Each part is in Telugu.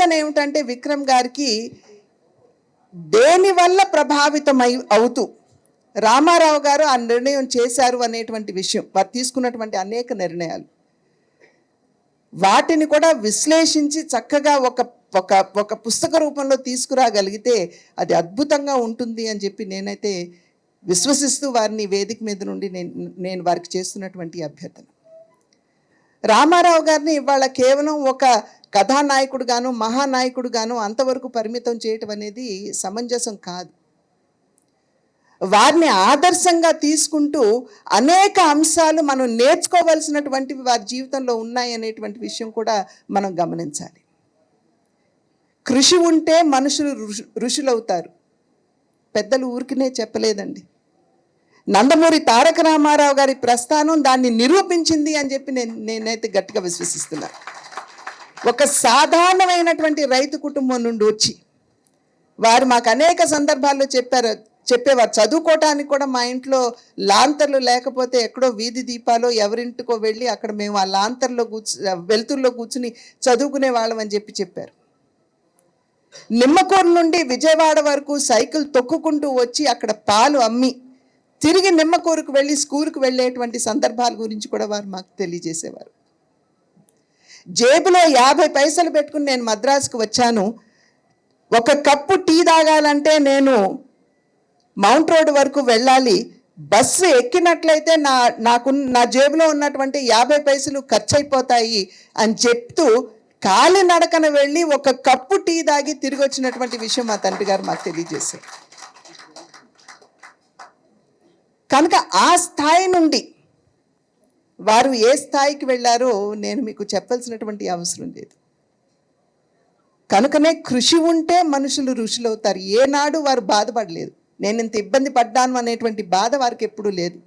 కన్ఫ్యూజన్ ఏమిటంటే విక్రమ్ గారికి దేనివల్ల ప్రభావితం అవుతూ రామారావు గారు ఆ నిర్ణయం చేశారు అనేటువంటి విషయం, వారు తీసుకున్నటువంటి అనేక నిర్ణయాలు, వాటిని కూడా విశ్లేషించి చక్కగా ఒక ఒక ఒక పుస్తక రూపంలో తీసుకురాగలిగితే అది అద్భుతంగా ఉంటుంది అని చెప్పి నేనైతే విశ్వసిస్తూ వారిని వేదిక మీద నుండి నేను వారికి చేస్తున్నటువంటి అభ్యర్థన. రామారావు గారిని ఇవాళ కేవలం ఒక కథానాయకుడుగాను మహానాయకుడుగాను అంతవరకు పరిమితం చేయటం అనేది సమంజసం కాదు. వారిని ఆదర్శంగా తీసుకుంటూ అనేక అంశాలు మనం నేర్చుకోవలసినటువంటివి వారి జీవితంలో ఉన్నాయి అనేటువంటి విషయం కూడా మనం గమనించాలి. కృషి ఉంటే మనుషులు ఋషులవుతారు, పెద్దలు ఊరికినే చెప్పలేదండి. నందమూరి తారక రామారావు గారి ప్రస్థానం దాన్ని నిరూపించింది అని చెప్పి నేనైతే గట్టిగా విశ్వసిస్తున్నాను. ఒక సాధారణమైనటువంటి రైతు కుటుంబం నుండి వచ్చి వారు మాకు అనేక సందర్భాల్లో చెప్పేవారు, చదువుకోవటానికి కూడా మా ఇంట్లో లాంతర్లు లేకపోతే ఎక్కడో వీధి దీపాలో ఎవరింటికో వెళ్ళి అక్కడ మేము ఆ లాంతర్లో వెలుతురులో కూర్చుని చదువుకునే వాళ్ళం అని చెప్పారు. నిమ్మకూరు నుండి విజయవాడ వరకు సైకిల్ తొక్కుకుంటూ వచ్చి అక్కడ పాలు అమ్మి తిరిగి నిమ్మకూరుకు వెళ్ళి స్కూల్కి వెళ్ళేటువంటి సందర్భాల గురించి కూడా వారు మాకు తెలియజేసేవారు. జేబులో 50 పైసలు పెట్టుకుని నేను మద్రాసుకు వచ్చాను, ఒక కప్పు టీ తాగాలంటే నేను మౌంట్ రోడ్ వరకు వెళ్ళాలి, బస్సు ఎక్కినట్లయితే నా జేబులో ఉన్నటువంటి 50 పైసలు ఖర్చు అయిపోతాయి అని చెప్తూ కాలి నడకన వెళ్ళి ఒక కప్పు టీ తాగి తిరిగి వచ్చినటువంటి విషయం మా తండ్రి గారు మాకు తెలియజేశారు. కనుక ఆ స్థాయి నుండి వారు ఏ స్థాయికి వెళ్ళారో నేను మీకు చెప్పాల్సినటువంటి అవసరం లేదు. కనుకనే కృషి ఉంటే మనుషులు ఋషులవుతారు. ఏనాడు వారు బాధపడలేదు, నేను ఇంత ఇబ్బంది పడ్డాను అనేటువంటి బాధ వారికి ఎప్పుడూ లేదు.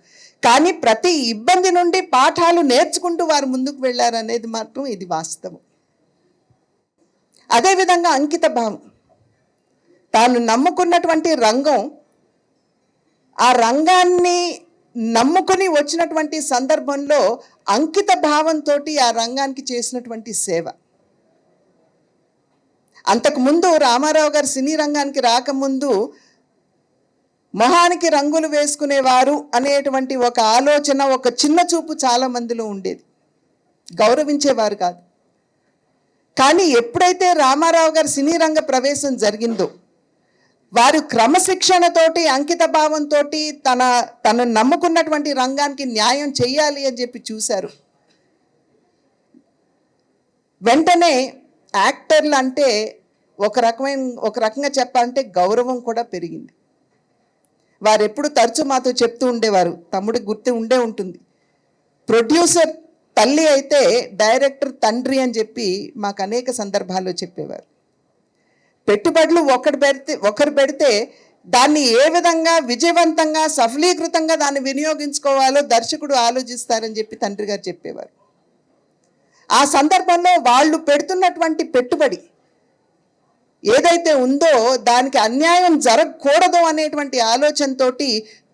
కానీ ప్రతి ఇబ్బంది నుండి పాఠాలు నేర్చుకుంటూ వారు ముందుకు వెళ్ళారు అనేది మాత్రం ఇది వాస్తవం. అదేవిధంగా అంకిత భావం, తాను నమ్ముకున్నటువంటి రంగం, ఆ రంగాన్ని నమ్ముకుని వచ్చినటువంటి సందర్భంలో అంకిత భావంతో ఆ రంగానికి చేసినటువంటి సేవ. అంతకుముందు రామారావు గారు సినీ రంగానికి రాకముందు మొహానికి రంగులు వేసుకునేవారు అనేటువంటి ఒక ఆలోచన, ఒక చిన్న చూపు చాలా మందిలో ఉండేది, గౌరవించేవారు కాదు. కానీ ఎప్పుడైతే రామారావు గారు సినీ రంగ ప్రవేశం జరిగిందో వారు క్రమశిక్షణతోటి అంకిత భావంతో తను నమ్ముకున్నటువంటి రంగానికి న్యాయం చేయాలి అని చెప్పి చూశారు. వెంటనే యాక్టర్లు అంటే ఒక రకంగా చెప్పాలంటే గౌరవం కూడా పెరిగింది. వారు ఎప్పుడు తరచు మాతో చెప్తూ ఉండేవారు, తమ్ముడికి గుర్తు ఉండే ఉంటుంది, ప్రొడ్యూసర్ తల్లి అయితే డైరెక్టర్ తండ్రి అని చెప్పి మాకు అనేక సందర్భాల్లో చెప్పేవారు. పెట్టుబడులు ఒకరు పెడితే దాన్ని ఏ విధంగా విజయవంతంగా సఫలీకృతంగా దాన్ని వినియోగించుకోవాలో దర్శకుడు ఆలోచిస్తారని చెప్పి తండ్రి గారు చెప్పేవారు. ఆ సందర్భంలో వాళ్ళు పెడుతున్నటువంటి పెట్టుబడి ఏదైతే ఉందో దానికి అన్యాయం జరగకూడదు అనేటువంటి ఆలోచనతో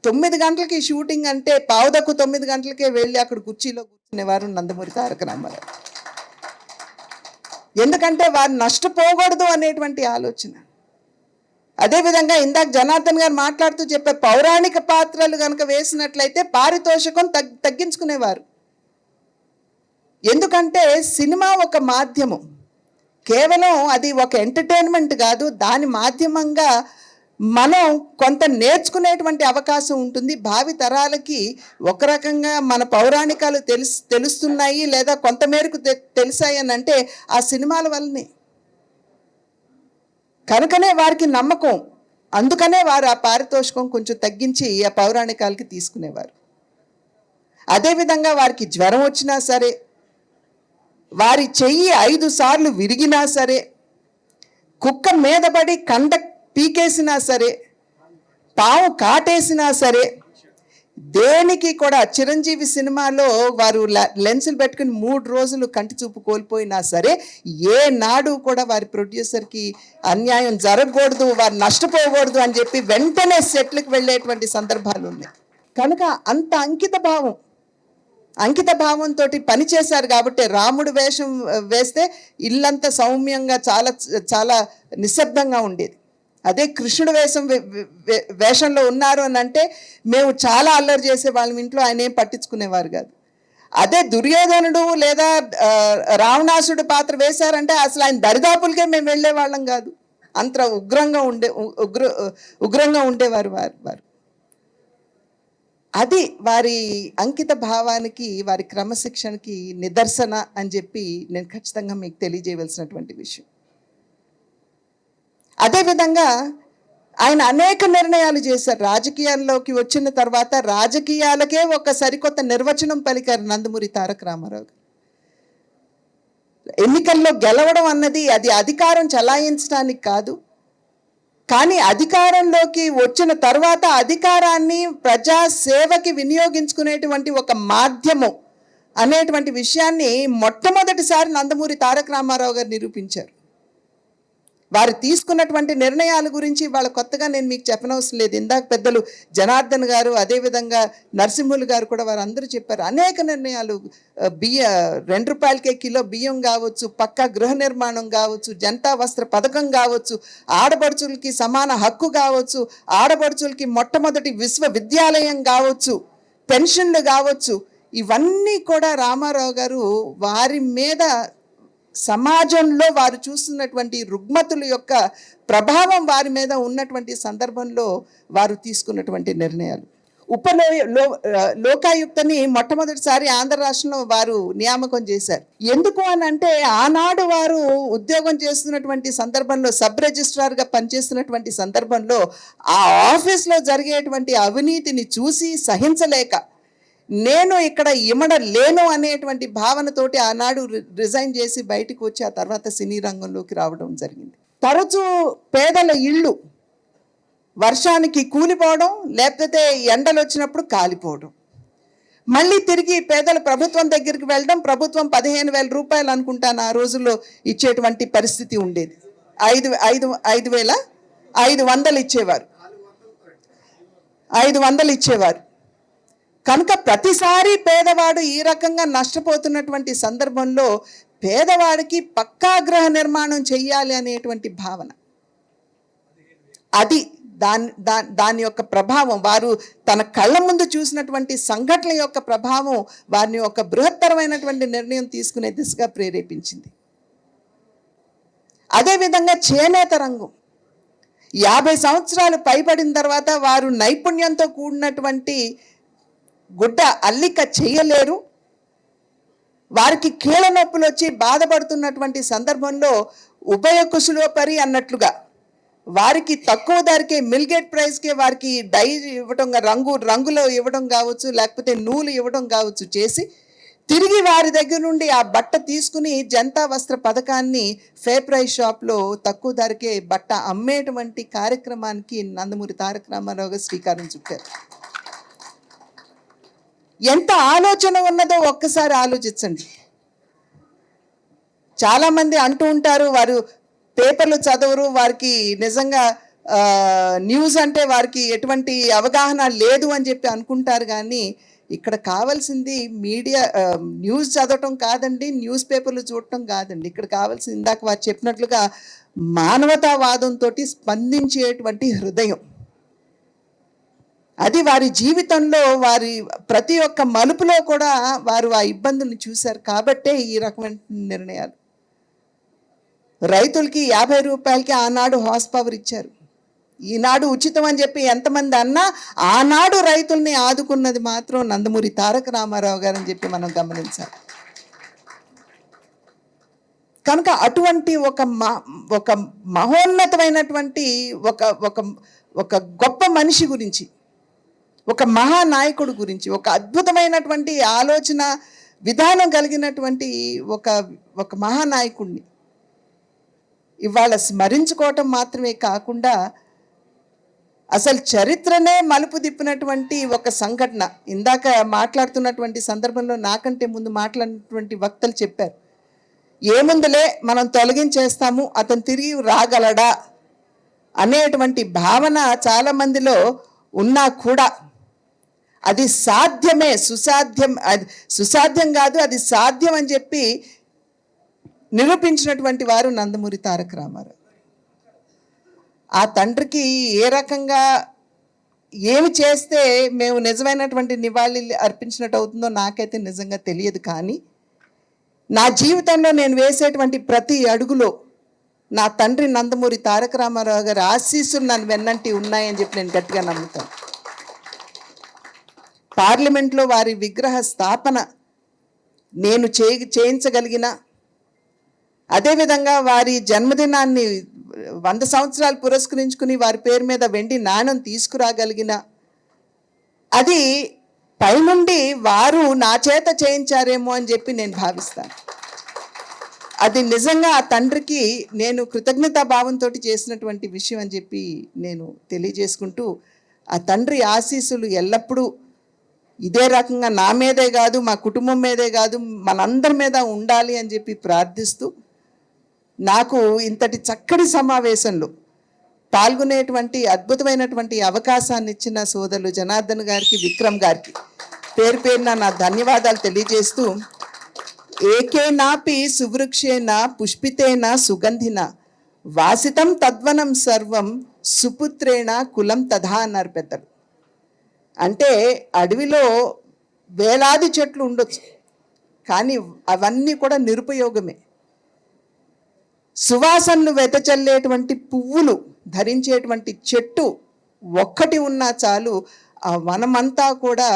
9 గంటలకి షూటింగ్ అంటే 8:45 గంటలకే వెళ్ళి అక్కడ కుర్చీలో కూర్చునేవారు నందమూరి తారక రామారావు. ఎందుకంటే వారు నష్టపోకూడదు అనేటువంటి ఆలోచన. అదేవిధంగా ఇందాక జనార్దన్ గారు మాట్లాడుతూ చెప్పే పౌరాణిక పాత్రలు కనుక వేసినట్లయితే పారితోషికం తగ్గించుకునేవారు. ఎందుకంటే సినిమా ఒక మాధ్యమం, కేవలం అది ఒక ఎంటర్టైన్మెంట్ కాదు, దాని మాధ్యమంగా మనం కొంత నేర్చుకునేటువంటి అవకాశం ఉంటుంది. భావి తరాలకి ఒక రకంగా మన పౌరాణికాలు తెలుస్తున్నాయి లేదా కొంతమేరకు తెలిసాయి అని అంటే ఆ సినిమాల వల్లనే. కనుకనే వారికి నమ్మకం, అందుకనే వారు ఆ పారితోషికం కొంచెం తగ్గించి ఆ పౌరాణికాలకి తీసుకునేవారు. అదేవిధంగా వారికి జ్వరం వచ్చినా సరే, వారి చెయ్యి 5 సార్లు విరిగినా సరే, కుక్క మీద పడి కండ పీకేసినా సరే, పాము కాటేసినా సరే, దేనికి కూడా చిరంజీవి సినిమాలో వారు లెన్సులు పెట్టుకుని 3 రోజులు కంటి చూపు కోల్పోయినా సరే ఏనాడు కూడా వారి ప్రొడ్యూసర్కి అన్యాయం జరగకూడదు, వారు నష్టపోకూడదు అని చెప్పి వెంటనే సెట్లకు వెళ్ళేటువంటి సందర్భాలు ఉన్నాయి. కనుక అంత అంకిత భావం, అంకిత భావంతో పని చేశారు కాబట్టి రాముడు వేషం వేస్తే ఇల్లంతా సౌమ్యంగా చాలా చాలా నిశ్శబ్దంగా ఉండేది. అదే కృష్ణుడు వేషంలో ఉన్నారు అని అంటే మేము చాలా అల్లరి చేసే వాళ్ళం ఇంట్లో, ఆయన ఏం పట్టించుకునేవారు కాదు. అదే దుర్యోధనుడు లేదా రావణాసుడు పాత్ర వేశారంటే అసలు ఆయన దరిదాపులకే మేము వెళ్ళే వాళ్ళం కాదు. అంత ఉగ్రంగా ఉండేవారు వారు. అది వారి అంకిత భావానికి, వారి క్రమశిక్షణకి నిదర్శన అని చెప్పి నేను ఖచ్చితంగా మీకు తెలియజేయవలసినటువంటి విషయం. అదేవిధంగా ఆయన అనేక నిర్ణయాలు చేశారు. రాజకీయాల్లోకి వచ్చిన తర్వాత రాజకీయాలకే ఒక సరికొత్త నిర్వచనం పలికారు నందమూరి తారక రామారావు. ఎన్నికల్లో గెలవడం అన్నది అది అధికారం చలాయించడానికి కాదు, కానీ అధికారంలోకి వచ్చిన తర్వాత అధికారాన్ని ప్రజాసేవకి వినియోగించుకునేటువంటి ఒక మాధ్యమం అనేటువంటి విషయాన్ని మొట్టమొదటిసారి నందమూరి తారక రామారావు గారు నిరూపించారు. వారు తీసుకున్నటువంటి నిర్ణయాల గురించి వాళ్ళ కొత్తగా నేను మీకు చెప్పనవసరం లేదు. ఇందాక పెద్దలు జనార్దన్ గారు, అదేవిధంగా నరసింహులు గారు కూడా వారు అందరూ చెప్పారు. అనేక నిర్ణయాలు, ₹2 కిలో బియ్యం కావచ్చు, పక్కా గృహ నిర్మాణం కావచ్చు, జంటా వస్త్ర పథకం కావచ్చు, ఆడపడుచులకి సమాన హక్కు కావచ్చు, ఆడపడుచులకి మొట్టమొదటి విశ్వవిద్యాలయం కావచ్చు, పెన్షన్లు కావచ్చు, ఇవన్నీ కూడా రామారావు గారు వారి మీద సమాజంలో వారు చూస్తున్నటువంటి రుగ్మతుల యొక్క ప్రభావం వారి మీద ఉన్నటువంటి సందర్భంలో వారు తీసుకున్నటువంటి నిర్ణయాలు. లోకాయుక్తని మొట్టమొదటిసారి ఆంధ్ర రాష్ట్రంలో వారు నియామకం చేశారు. ఎందుకు అని అంటే ఆనాడు వారు ఉద్యోగం చేస్తున్నటువంటి సందర్భంలో, సబ్ రిజిస్ట్రార్గా పనిచేస్తున్నటువంటి సందర్భంలో ఆ ఆఫీస్లో జరిగేటువంటి అవినీతిని చూసి సహించలేక నేను ఇక్కడ లేను అనేటువంటి భావనతోటి ఆనాడు రిజైన్ చేసి బయటకు వచ్చి ఆ తర్వాత సినీ రంగంలోకి రావడం జరిగింది. తరచూ పేదల ఇళ్ళు వర్షానికి కూలిపోవడం, లేకపోతే ఎండలు వచ్చినప్పుడు కాలిపోవడం, మళ్ళీ తిరిగి పేదల ప్రభుత్వం దగ్గరికి వెళ్ళడం. ప్రభుత్వం 15,000 రూపాయలు అనుకుంటాను ఆ రోజుల్లో ఇచ్చేటువంటి పరిస్థితి ఉండేది. 5,500 ఇచ్చేవారు, 500 ఇచ్చేవారు. కనుక ప్రతిసారి పేదవాడు ఈ రకంగా నష్టపోతున్నటువంటి సందర్భంలో పేదవాడికి పక్కా గృహ నిర్మాణం చెయ్యాలి అనేటువంటి భావన, అది దాని యొక్క ప్రభావం, వారు తన కళ్ళ ముందు చూసినటువంటి సంఘటనల యొక్క ప్రభావం వారిని ఒక బృహత్తరమైనటువంటి నిర్ణయం తీసుకునే దిశగా ప్రేరేపించింది. అదేవిధంగా చేనేత రంగం 50 సంవత్సరాలు పైబడిన తర్వాత వారు నైపుణ్యంతో కూడినటువంటి గుడ్డ అల్లిక చేయలేరు. వారికి కీళ్ళ నొప్పులు వచ్చి బాధపడుతున్నటువంటి సందర్భంలో ఉభయ కుశలోపరి అన్నట్లుగా వారికి తక్కువ ధరకే, మిల్గేట్ ప్రైస్కే వారికి డై ఇవ్వడం, రంగులో ఇవ్వడం కావచ్చు, లేకపోతే నూలు ఇవ్వడం కావచ్చు చేసి తిరిగి వారి దగ్గర నుండి ఆ బట్ట తీసుకుని జంతా వస్త్ర పథకాన్ని ఫేర్ ప్రైస్ షాప్లో తక్కువ ధరకే బట్ట అమ్మేటువంటి కార్యక్రమానికి నందమూరి తారక రామారావు గారు శ్రీకారం చుట్టారు. ఎంత ఆలోచన ఉన్నదో ఒక్కసారి ఆలోచించండి. చాలామంది అంటూ ఉంటారు వారు పేపర్లు చదవరు, వారికి నిజంగా న్యూస్ అంటే వారికి ఎటువంటి అవగాహన లేదు అని చెప్పి అనుకుంటారు. కానీ ఇక్కడ కావాల్సింది మీడియా న్యూస్ చదవటం కాదండి, న్యూస్ పేపర్లు చూడటం కాదండి. ఇక్కడ కావాల్సింది ఇందాక వారు చెప్పినట్లుగా మానవతావాదంతో స్పందించేటువంటి హృదయం. అది వారి జీవితంలో వారి ప్రతి ఒక్క మలుపులో కూడా వారు ఆ ఇబ్బందుల్ని చూశారు కాబట్టే ఈ రకమైన నిర్ణయాలు. రైతులకి ₹50కి ఆనాడు హార్స్ పవర్ ఇచ్చారు. ఈనాడు ఉచితం అని చెప్పి ఎంతమంది అన్నా ఆనాడు రైతుల్ని ఆదుకున్నది మాత్రం నందమూరి తారక రామారావు గారు అని చెప్పి మనం గమనించాలి. కనుక అటువంటి ఒక మహోన్నతమైనటువంటి ఒక గొప్ప మనిషి గురించి, ఒక మహానాయకుడు గురించి, ఒక అద్భుతమైనటువంటి ఆలోచన విధానం కలిగినటువంటి ఒక మహానాయకుడిని ఇవాళ స్మరించుకోవటం మాత్రమే కాకుండా అసలు చరిత్రనే మలుపు తిప్పినటువంటి ఒక సంఘటన. ఇందాక మాట్లాడుతున్నటువంటి సందర్భంలో నాకంటే ముందు మాట్లాడినటువంటి వక్తలు చెప్పారు, ఏముందులే మనం తొలగించేస్తాము, అతను తిరిగి రాగలడా అనేటువంటి భావన చాలామందిలో ఉన్నా కూడా అది సాధ్యమే, సుసాధ్యం, అది సుసాధ్యం కాదు, అది సాధ్యం అని చెప్పి నిరూపించినటువంటి వారు నందమూరి తారక రామారావు. ఆ తండ్రికి ఏ రకంగా ఏమి చేస్తే మేము నిజమైనటువంటి నివాళి అర్పించినట్టు అవుతుందో నాకైతే నిజంగా తెలియదు. కానీ నా జీవితంలో నేను వేసేటువంటి ప్రతి అడుగులో నా తండ్రి నందమూరి తారక రామారావు గారి ఆశీస్సులు నన్ను వెన్నంటి ఉన్నాయని చెప్పి నేను గట్టిగా నమ్ముతాను. పార్లమెంట్లో వారి విగ్రహ స్థాపన నేను చేయించగలిగిన, అదేవిధంగా వారి జన్మదినాన్ని 100 సంవత్సరాలు పురస్కరించుకుని వారి పేరు మీద వెండి నాణ్యం తీసుకురాగలిగిన, అది పైనుండి వారు నా చేత చేయించారేమో అని చెప్పి నేను భావిస్తాను. అది నిజంగా ఆ తండ్రికి నేను కృతజ్ఞతా భావంతో చేసినటువంటి విషయం అని చెప్పి నేను తెలియజేసుకుంటూ, ఆ తండ్రి ఆశీస్సులు ఎల్లప్పుడూ ఇదే రకంగా నా మీదే కాదు, మా కుటుంబం మీదే కాదు, మనందరి మీద ఉండాలి అని చెప్పి ప్రార్థిస్తూ, నాకు ఇంతటి చక్కటి సమావేశంలో పాల్గొనేటువంటి అద్భుతమైనటువంటి అవకాశాన్ని ఇచ్చిన సోదరులు జనార్దన్ గారికి, విక్రమ్ గారికి పేరు పేరున నా ధన్యవాదాలు తెలియజేస్తూ, ఏకేనాపి సువృక్షేణ పుష్పితేన సుగంధిన వాసితం తద్వనం సర్వం సుపుత్రేణ కులం తథా అన్నారు పెద్దలు. అంటే అడవిలో వేలాది చెట్లు ఉండొచ్చు, కానీ అవన్నీ కూడా నిరుపయోగమే. సువాసనలు వెదజల్లేటువంటి పువ్వులు ధరించేటువంటి చెట్టు ఒక్కటి ఉన్నా చాలు, ఆ వనమంతా కూడా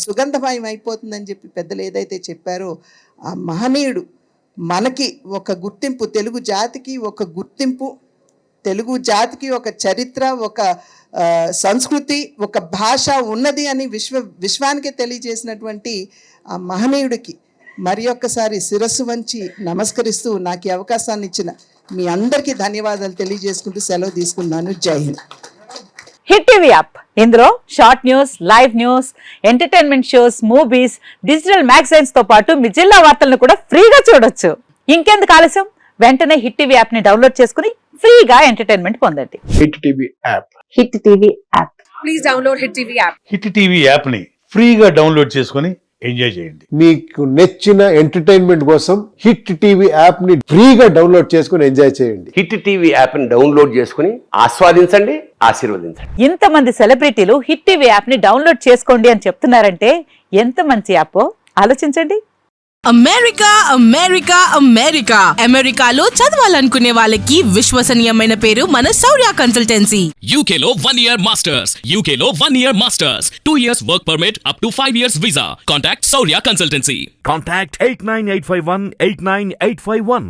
సుగంధమయం అయిపోతుందని చెప్పి పెద్దలు ఏదైతే చెప్పారో, ఆ మహనీయుడు మనకి ఒక గుర్తింపు, తెలుగు జాతికి ఒక గుర్తింపు, తెలుగు జాతికి ఒక చరిత్ర, ఒక సంస్కృతి, ఒక భాష ఉన్నది అని విశ్వానికి తెలియజేసినటువంటి ఆ మహనీయుడికి మరి ఒక్కసారి శిరస్సు వంచి నమస్కరిస్తూ నాకు ఈ అవకాశాన్ని ఇచ్చిన మీ అందరికీ ధన్యవాదాలు తెలియజేసుకుంటూ సెలవు తీసుకున్నాను. జై హింద్. హిట్ టీవీ యాప్, ఇందులో short news, live news, entertainment shows, movies, digital magazines తో పాటు మీ జిల్లా వార్తలను కూడా ఫ్రీగా చూడొచ్చు. ఇంకెందుకు ఆలస్యం, వెంటనే హిట్ టీవీ యాప్ ని డౌన్లోడ్ చేసుకుని ఫ్రీగా ఎంటర్టైన్మెంట్ పొందండి. Hit TV app. Hit TV app. Please download hit TV app. Hit TV app ని ఫ్రీగా డౌన్లోడ్ చేసుకుని ఎంజాయ్ చేయండి. మీకు నచ్చిన ఎంటర్టైన్మెంట్ కోసం హిట్ టీవీ యాప్ ని ఫ్రీగా డౌన్లోడ్ చేసుకుని ఎంజాయ్ చేయండి. హిట్ టీవీ యాప్ ని డౌన్లోడ్ చేసుకుని ఆస్వాదించండి, ఆశీర్వదించండి. ఇంతమంది సెలబ్రిటీలు హిట్ టీవీ యాప్ ని డౌన్లోడ్ చేసుకోండి అని చెప్తున్నారంటే ఎంత మంచి యాప్ ఆలోచించండి. అమెరికా అమెరికా అమెరికా అమెరికాలో చదవాలనుకునే వాళ్ళకి విశ్వసనీయమైన పేరు మన శౌర్య కన్సల్టెన్సీ. UK లో 1 year masters, UK లో 1 year masters, 2 years work permit up to 5 years visa. Contact Saurya Consultancy. Contact 89851 89851.